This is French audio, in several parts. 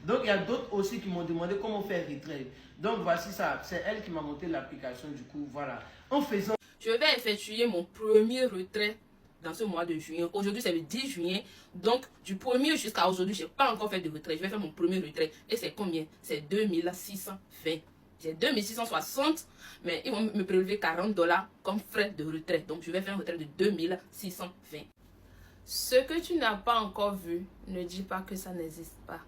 Donc, il y a d'autres aussi qui m'ont demandé comment faire retrait. Donc, voici ça. C'est elle qui m'a monté l'application. Du coup, voilà. En faisant... Je vais effectuer mon premier retrait dans ce mois de juillet. Aujourd'hui, c'est le 10 juillet. Donc, du 1er jusqu'à aujourd'hui, je n'ai pas encore fait de retrait. Je vais faire mon premier retrait. Et c'est combien? C'est 2620. J'ai 2660, mais ils vont me prélever $40 comme frais de retrait. Donc, je vais faire un retrait de 2620. Ce que tu n'as pas encore vu, ne dis pas que ça n'existe pas.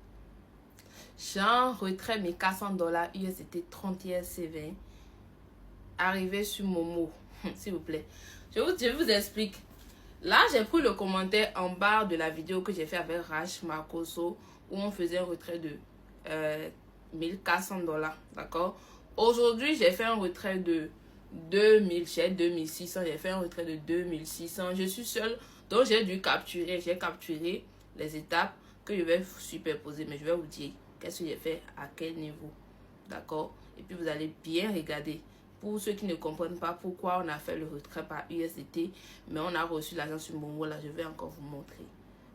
J'ai un retrait mes $400 USDT 30 IRC20 arrivé sur Momo. S'il vous plaît. Je vous explique. Là, j'ai pris le commentaire en bas de la vidéo que j'ai fait avec Rach Marcoso où on faisait un retrait de $1400. D'accord? Aujourd'hui, j'ai fait un retrait de 2600. J'ai fait un retrait de 2600. Je suis seule. Donc, j'ai dû capturer. J'ai capturé les étapes que je vais superposer. Mais je vais vous dire qu'est-ce que j'ai fait à quel niveau. D'accord? Et puis, vous allez bien regarder. Pour ceux qui ne comprennent pas pourquoi on a fait le retrait par USDT, mais on a reçu l'argent sur Momo, là, je vais encore vous montrer.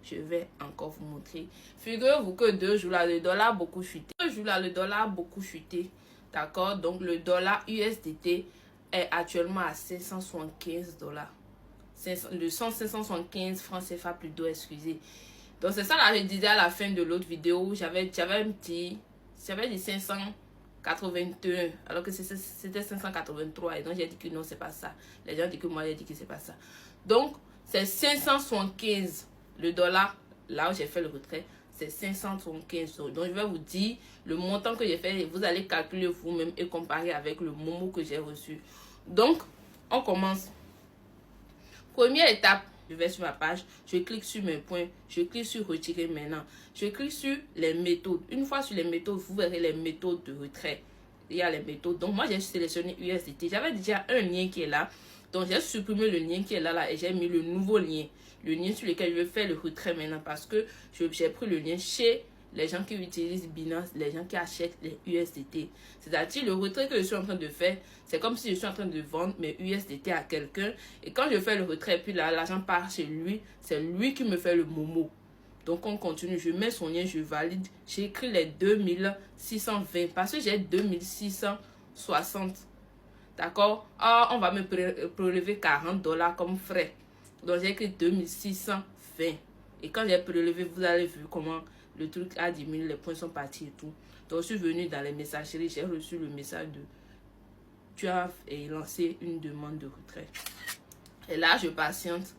Je vais encore vous montrer. Figurez-vous que 2 jours là, le dollar a beaucoup chuté. 2 jours là, le dollar a beaucoup chuté. D'accord? Donc, le dollar USDT est actuellement à $575. Le 575 francs CFA plutôt, excusez. Donc, c'est ça là, je disais à la fin de l'autre vidéo. J'avais dit 581 alors que c'était 583 et donc j'ai dit que non, c'est pas ça. Les gens disent que moi j'ai dit que c'est pas ça. Donc c'est 575 le dollar. Là où j'ai fait le retrait, c'est 575. Donc je vais vous dire le montant que j'ai fait. Vous allez calculer vous-même et comparer avec le Momo que j'ai reçu. Donc on commence. Première étape, je vais sur ma page, je clique sur mes points, je clique sur retirer maintenant. Je clique sur les méthodes. Une fois sur les méthodes, vous verrez les méthodes de retrait. Il y a les méthodes. Donc moi, j'ai sélectionné USDT. J'avais déjà un lien qui est là. Donc j'ai supprimé le lien qui est là et j'ai mis le nouveau lien. Le lien sur lequel je vais faire le retrait maintenant parce que j'ai pris le lien chez les gens qui utilisent Binance, les gens qui achètent les USDT. C'est-à-dire le retrait que je suis en train de faire, c'est comme si je suis en train de vendre mes USDT à quelqu'un. Et quand je fais le retrait, puis là, l'argent part chez lui, c'est lui qui me fait le Momo. Donc on continue, je mets son lien, je valide. J'écris les 2620 parce que j'ai 2660. D'accord? Ah, on va me prélever $40 comme frais. Donc j'ai écrit 2620. Et quand j'ai prélevé, vous avez vu comment le truc a diminué, les points sont partis et tout. Donc je suis venu dans les messageries, j'ai reçu le message de tu as lancé une demande de retrait. Et là, je patiente.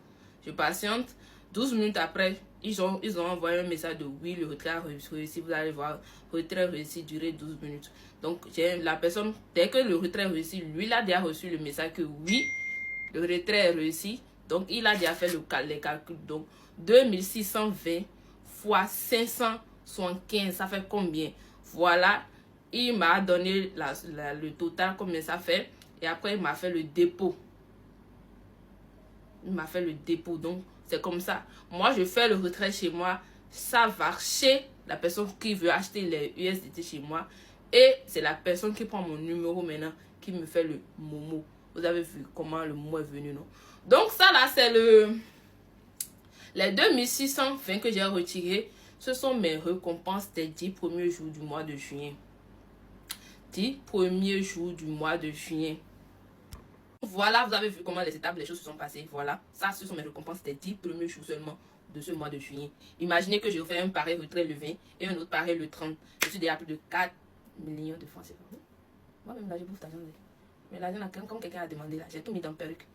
12 minutes après, ils ont envoyé un message de oui, le retrait a réussi. Vous allez voir, retrait réussi, durée 12 minutes. Donc, la personne, dès que le retrait est réussi, lui, il a déjà reçu le message que oui, le retrait est réussi. Donc, il a déjà fait les calculs. Donc, 2620 fois 575, ça fait combien? Voilà, il m'a donné le total, combien ça fait. Et après, il m'a fait le dépôt. Donc c'est comme ça. Moi, je fais le retrait chez moi. Ça va chez la personne qui veut acheter les USDT chez moi. Et c'est la personne qui prend mon numéro maintenant qui me fait le Momo. Vous avez vu comment le Momo est venu, non? Donc ça là, c'est les 2620 que j'ai retiré. Ce sont mes récompenses des 10 premiers jours du mois de juillet. 10 premiers jours du mois de juillet. Voilà, vous avez vu comment les étapes, les choses se sont passées. Voilà, ça, ce sont mes récompenses des 10 premiers jours seulement de ce mois de juillet. Imaginez que je fais un pareil retrait le 20 et un autre pareil le 30. Je suis déjà à plus de 4 millions de francs. Moi-même, là, je bouffe l'argent. Mais l'argent, comme quelqu'un a demandé, là, j'ai tout mis dans perruque.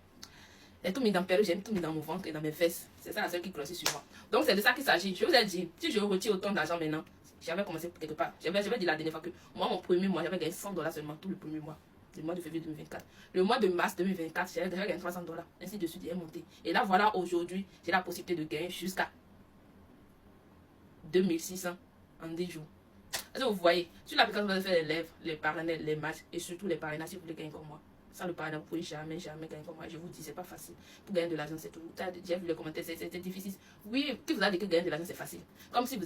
J'ai tout mis dans perruque, j'ai tout mis dans mon ventre et dans mes fesses. C'est ça la seule qui grossit sur moi. Donc, c'est de ça qu'il s'agit. Je vous ai dit, si je retire autant d'argent maintenant, j'avais commencé quelque part. J'avais dit la dernière fois que moi, mon premier mois, j'avais gagné $100 seulement tout le premier mois. Le mois de février 2024. Le mois de mars 2024, j'ai déjà gagné $300. Ainsi de suite, j'ai monté. Et là, voilà, aujourd'hui, j'ai la possibilité de gagner jusqu'à 2600 en 10 jours. Est-ce que vous voyez? Sur l'application, vous allez faire les lèvres, les parrainages, les matchs et surtout les parrainages si vous voulez gagner comme moi. Sans le parrainage, vous ne pouvez jamais gagner comme moi. Je vous dis, c'est pas facile. Pour gagner de l'argent, c'est tout. J'ai vu les commentaires, c'est difficile. Oui, qui vous a dit que gagner de l'argent, c'est facile? Comme si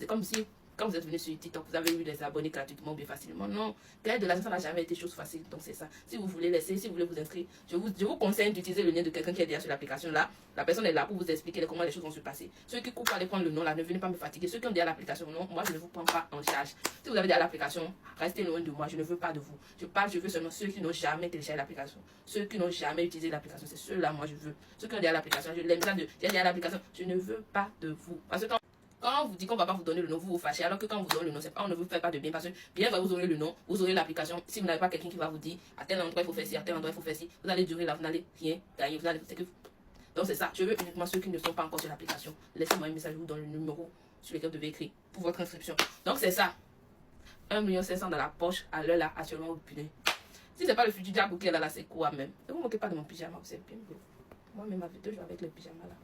quand vous êtes venu sur TikTok, vous avez eu les abonnés gratuitement, bien facilement. Non, gagner de l'argent, ça n'a jamais été chose facile. Donc c'est ça. Si vous voulez laisser, si vous voulez vous inscrire, je vous conseille d'utiliser le lien de quelqu'un qui est déjà sur l'application là. La personne est là pour vous expliquer comment les choses vont se passer. Ceux qui courent pour aller prendre le nom là, ne venez pas me fatiguer. Ceux qui ont déjà l'application, non, moi je ne vous prends pas en charge. Si vous avez déjà l'application, restez loin de moi, je ne veux pas de vous. Je veux seulement ceux qui n'ont jamais téléchargé l'application. Ceux qui n'ont jamais utilisé l'application, c'est ceux-là, moi je veux. Ceux qui ont déjà l'application, je l'aime ça de j'ai déjà l'application, je ne veux pas de vous. Parce que quand on vous dit qu'on ne va pas vous donner le nom, vous vous fâchez. Alors que quand on vous donne le nom, c'est pas on ne vous fait pas de bien. Parce que bien vous aurez le nom, vous aurez l'application. Si vous n'avez pas quelqu'un qui va vous dire à tel endroit il faut faire ci, à tel endroit il faut faire ci, vous allez durer là, vous n'allez rien gagner. Vous allez, donc c'est ça. Je veux uniquement ceux qui ne sont pas encore sur l'application. Laissez-moi un message, je vous donne le numéro sur lequel vous devez écrire pour votre inscription. Donc c'est ça. 1 500 000 dans la poche à l'heure là, actuellement au punaise. Si c'est pas le futur diable qui est là, c'est quoi même? Ne vous moquez pas de mon pyjama, c'est bien beau. Moi-même, avec 2 jours avec le pyjama là.